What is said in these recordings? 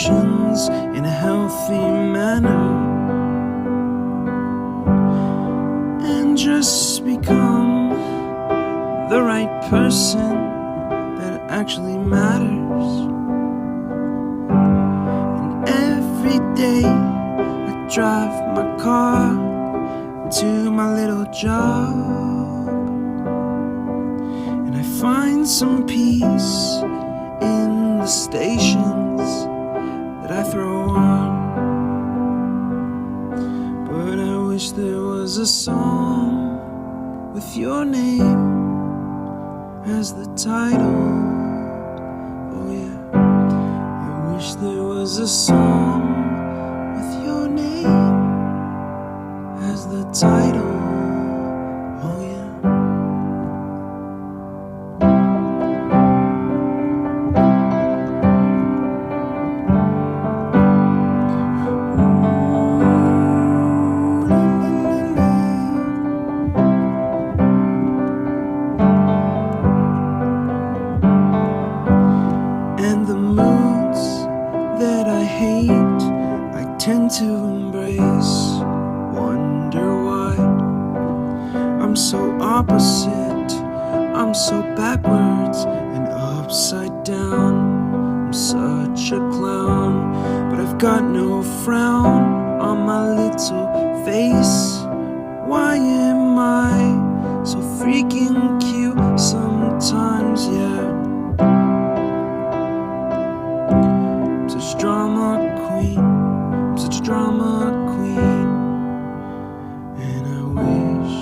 emotions in a healthy manner, and just become the right person that actually matters. And every day I drive my car to my little job, and I find some peace in the stations that I throw on. But I wish there was a song with your name as the title. Oh yeah, I wish there was a song with your name as the title. Oh yeah. And the moods that I hate, I tend to embrace. Wonder why I'm so opposite, I'm so backwards and upside down. I'm such a clown, but I've got no frown on my little face. Why am I so freaking cute sometimes, yeah? I'm such a drama queen, I'm such a drama queen. And I wish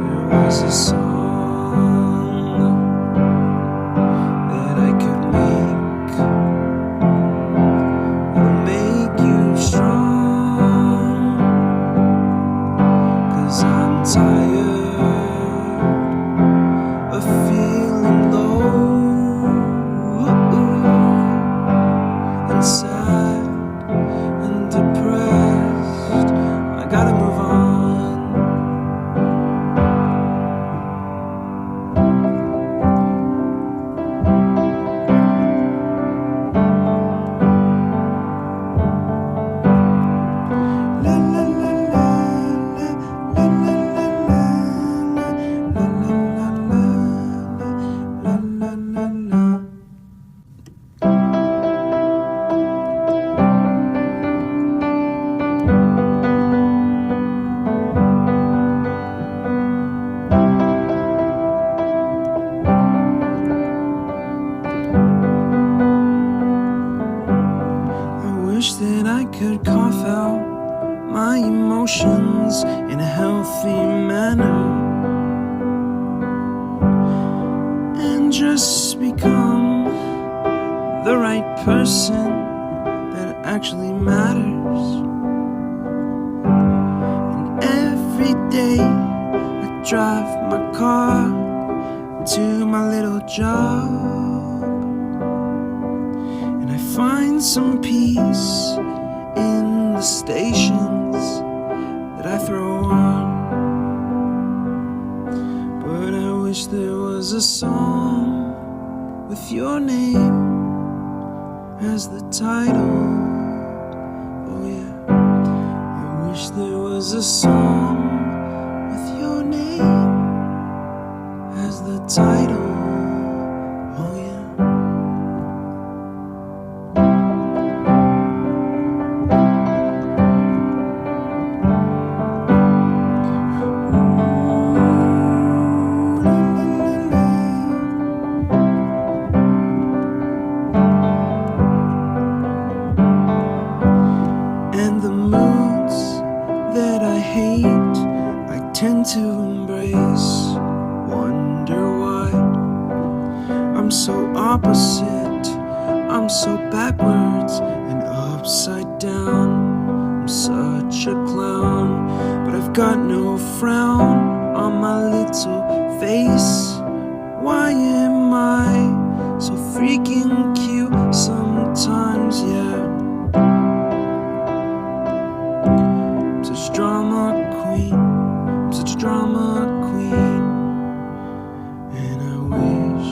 there was a song that I could make that'll make you strong. 'Cause I'm tired of feeling low and sad and depressed. I gotta move on. La la la la la la la la la la la la. I wish that I could cough out my emotions in a healthy manner, and just become the right person that actually matters. And every day I drive my car to my little job, and I find some peace in the stations that I throw on. But I wish there was a song with your name as the title. Oh yeah, I wish there was a song with your name as the title. Oh yeah. And the moods that I hate, I tend to embrace. Wonder why I'm so opposite, I'm so backwards and upside down. I'm such a clown, but I've got no frown on my little face. Why am I so freaking cute sometimes, yeah? I'm such a drama queen, I'm such a drama queen. And I wish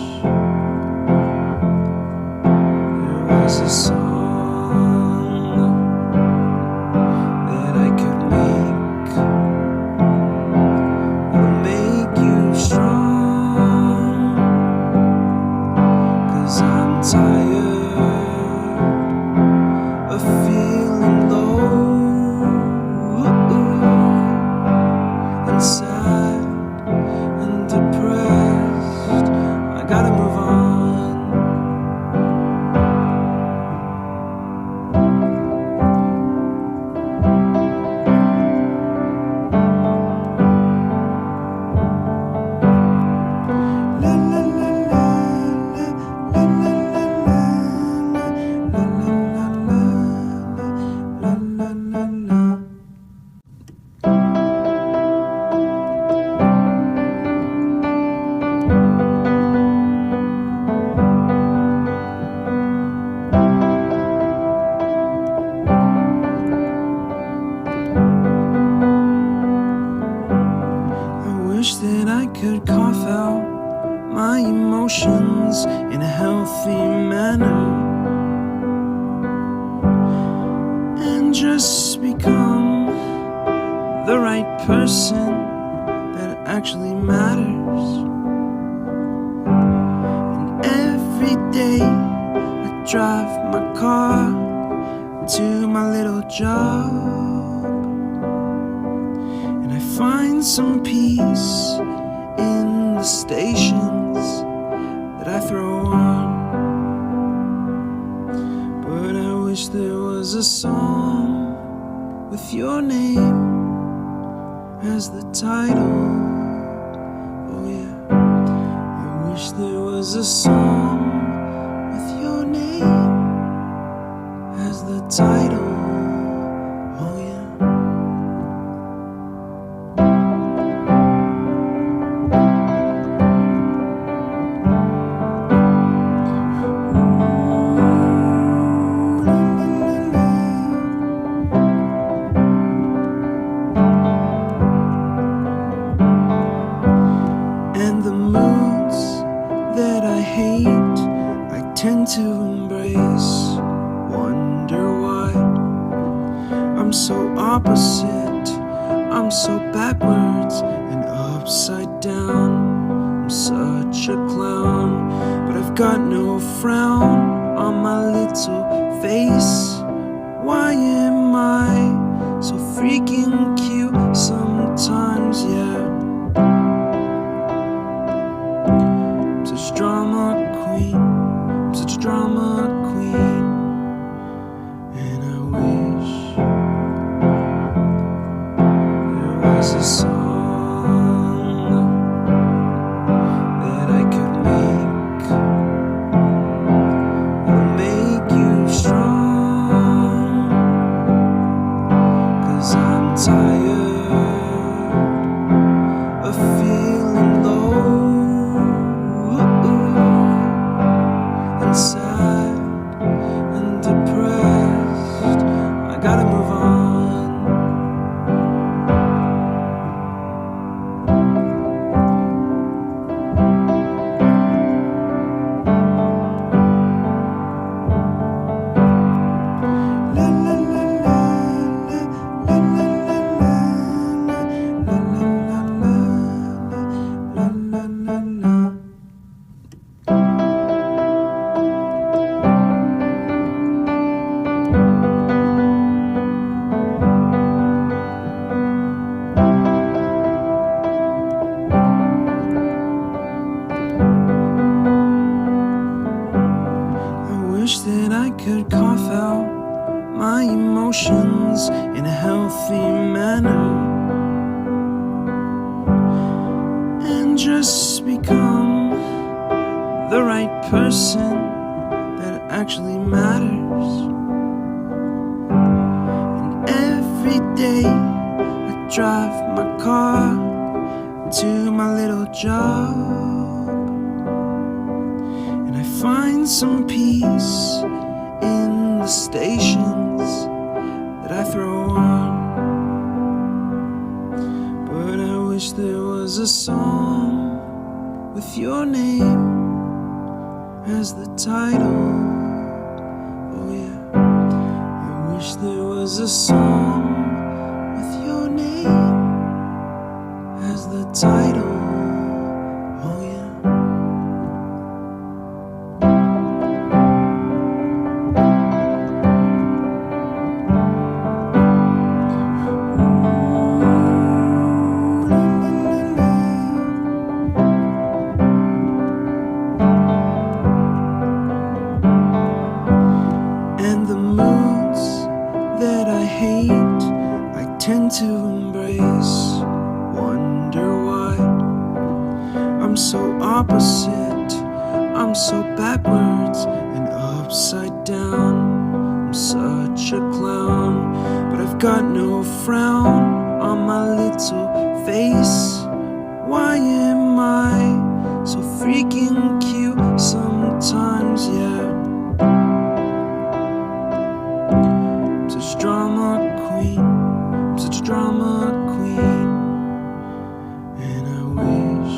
emotions in a healthy manner and just become the right person that actually matters. And every day I drive my car to my little job, and I find some peace in the stations that I throw on. But I wish there was a song with your name as the title. Oh yeah, I wish there was a song with your name as the title. Oh yeah. And the moods that I hate, I tend to embrace. Wonder why I'm so opposite, I'm so backwards and upside down. I'm such a clown, but I've got no frown on my little face. Why am I so freaking cute sometimes, yeah? I'm such a drama queen, I'm such a drama queen. And I wish there was a song that I could make that'll make you strong. 'Cause I'm tired of feeling low and sad and depressed. I gotta move on. La la la la la la la la la la la. I wish that I could cough out my emotions in a healthy manner and just become the right person that actually matters. And every day I drive my car to my little job, and I find some peace in the stations that I throw on. But I wish there was a song with your name as the title. Oh yeah, I wish there was a song with your name as the title. Oh yeah. And the moods that I hate, I tend to embrace. Wonder why I'm so opposite, I'm so backwards and upside down. I'm such a clown, but I've got no frown on my little face. Why am I so freaking cute sometimes, yeah? I'm such a drama queen, I'm such a drama queen. And I wish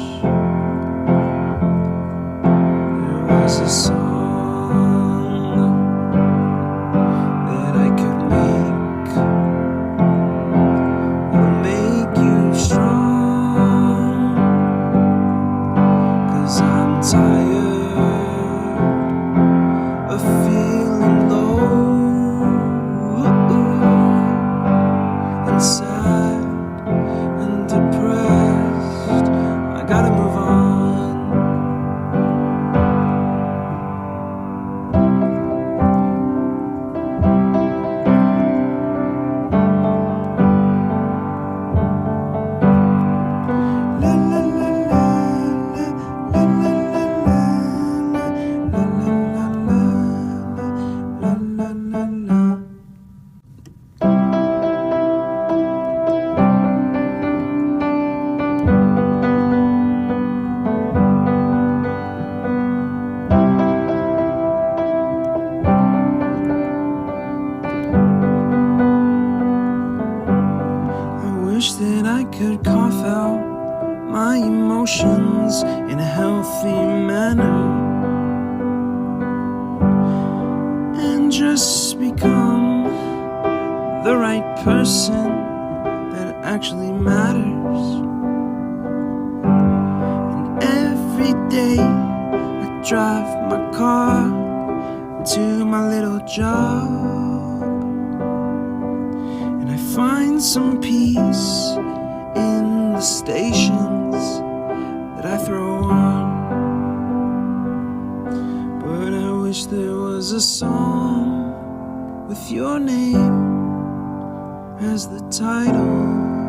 could cough out my emotions in a healthy manner and just become the right person that actually matters. And every day I drive my car to my little job, and I find some peace in the stations that I throw on. But I wish there was a song with your name as the title.